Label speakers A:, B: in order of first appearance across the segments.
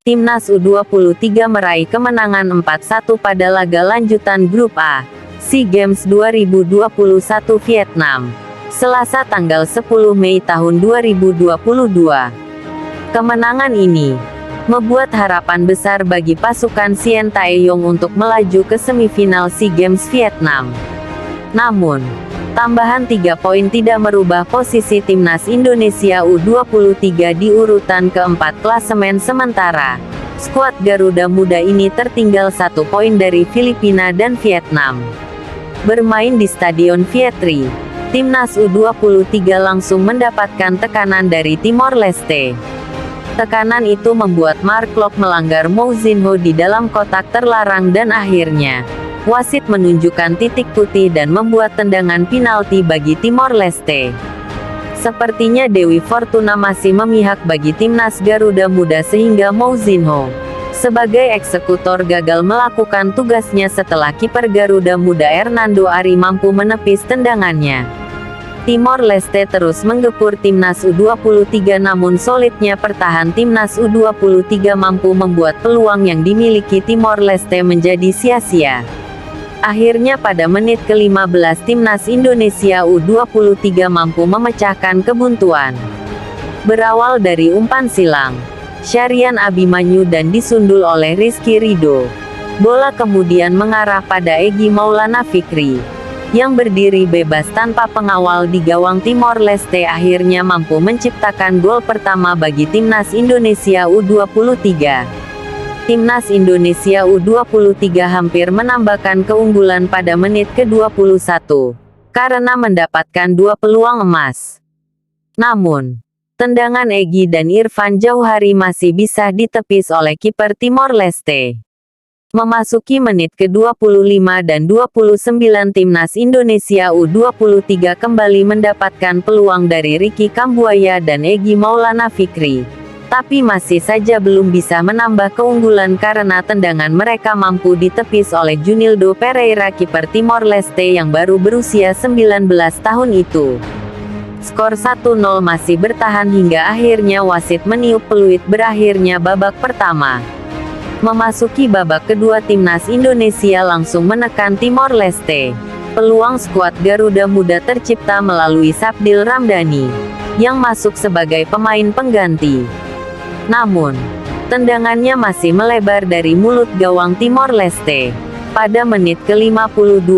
A: Timnas U23 meraih kemenangan 4-1 pada laga lanjutan Grup A, SEA Games 2021 Vietnam, Selasa tanggal 10 Mei tahun 2022. Kemenangan ini membuat harapan besar bagi pasukan Sien Taeyong untuk melaju ke semifinal SEA Games Vietnam. Namun, tambahan 3 poin tidak merubah posisi Timnas Indonesia U23 di urutan keempat klasemen sementara. Skuad Garuda Muda ini tertinggal 1 poin dari Filipina dan Vietnam. Bermain di Stadion Vietri, Timnas U23 langsung mendapatkan tekanan dari Timor Leste. Tekanan itu membuat Mark Klok melanggar Mousinho di dalam kotak terlarang dan akhirnya wasit menunjukkan titik putih dan membuat tendangan penalti bagi Timor Leste. Sepertinya Dewi Fortuna masih memihak bagi Timnas Garuda Muda sehingga Mousinho, sebagai eksekutor, gagal melakukan tugasnya setelah kiper Garuda Muda Hernando Ari mampu menepis tendangannya. Timor Leste terus menggepur Timnas U23 namun solidnya pertahanan Timnas U23 mampu membuat peluang yang dimiliki Timor Leste menjadi sia-sia. Akhirnya pada menit ke-15 Timnas Indonesia U23 mampu memecahkan kebuntuan. Berawal dari umpan silang Syarian Abimanyu dan disundul oleh Rizky Ridho, bola kemudian mengarah pada Egy Maulana Fikri, yang berdiri bebas tanpa pengawal di gawang Timor Leste akhirnya mampu menciptakan gol pertama bagi Timnas Indonesia U23. Timnas Indonesia U23 hampir menambahkan keunggulan pada menit ke-21, karena mendapatkan 2 peluang emas. Namun, tendangan Egy dan Irfan Jauhari masih bisa ditepis oleh kiper Timor Leste. Memasuki menit ke-25 dan 29 Timnas Indonesia U23 kembali mendapatkan peluang dari Ricky Kambuaya dan Egy Maulana Fikri, tapi masih saja belum bisa menambah keunggulan karena tendangan mereka mampu ditepis oleh Junildo Pereira kiper Timor Leste yang baru berusia 19 tahun itu. Skor 1-0 masih bertahan hingga akhirnya wasit meniup peluit berakhirnya babak pertama. Memasuki babak kedua Timnas Indonesia langsung menekan Timor Leste. Peluang skuad Garuda Muda tercipta melalui Sabdil Ramdhani, yang masuk sebagai pemain pengganti. Namun, tendangannya masih melebar dari mulut gawang Timor Leste. Pada menit ke-52,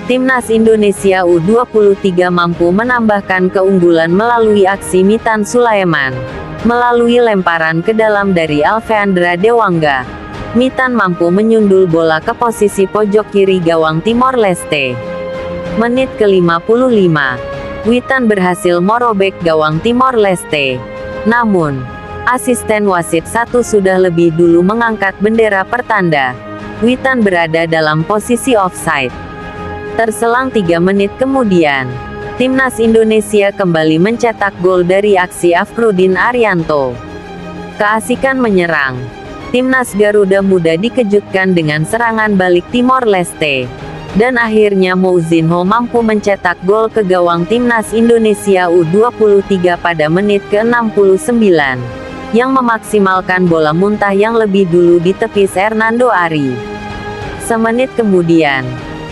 A: Timnas Indonesia U23 mampu menambahkan keunggulan melalui aksi Mitan Sulaiman. Melalui lemparan ke dalam dari Alfeandra Dewangga, Mitan mampu menyundul bola ke posisi pojok kiri gawang Timor Leste. Menit ke-55, Witan berhasil merobek gawang Timor Leste. Namun, asisten wasit 1 sudah lebih dulu mengangkat bendera pertanda. Witan berada dalam posisi offside. Terselang 3 menit kemudian, Timnas Indonesia kembali mencetak gol dari aksi Afrodin Arianto. Keasikan menyerang Timnas Garuda Muda dikejutkan dengan serangan balik Timor Leste. Dan akhirnya Mousinho mampu mencetak gol ke gawang Timnas Indonesia U23 pada menit ke-69. Yang memaksimalkan bola muntah yang lebih dulu ditepis Hernando Ari. Semenit kemudian,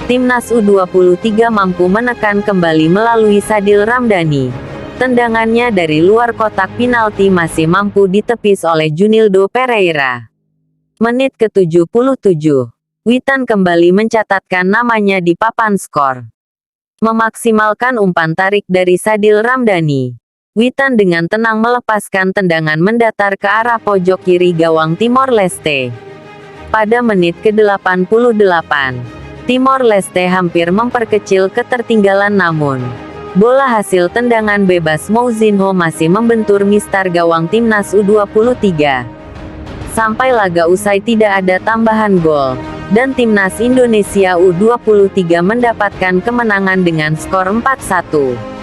A: Timnas U23 mampu menekan kembali melalui Sadil Ramdhani. Tendangannya dari luar kotak penalti masih mampu ditepis oleh Junildo Pereira. Menit ke-77, Witan kembali mencatatkan namanya di papan skor. Memaksimalkan umpan tarik dari Sadil Ramdhani, Witan dengan tenang melepaskan tendangan mendatar ke arah pojok kiri gawang Timor Leste. Pada menit ke-88, Timor Leste hampir memperkecil ketertinggalan namun, bola hasil tendangan bebas Mousinho masih membentur mistar gawang Timnas U23. Sampai laga usai tidak ada tambahan gol, dan Timnas Indonesia U23 mendapatkan kemenangan dengan skor 4-1.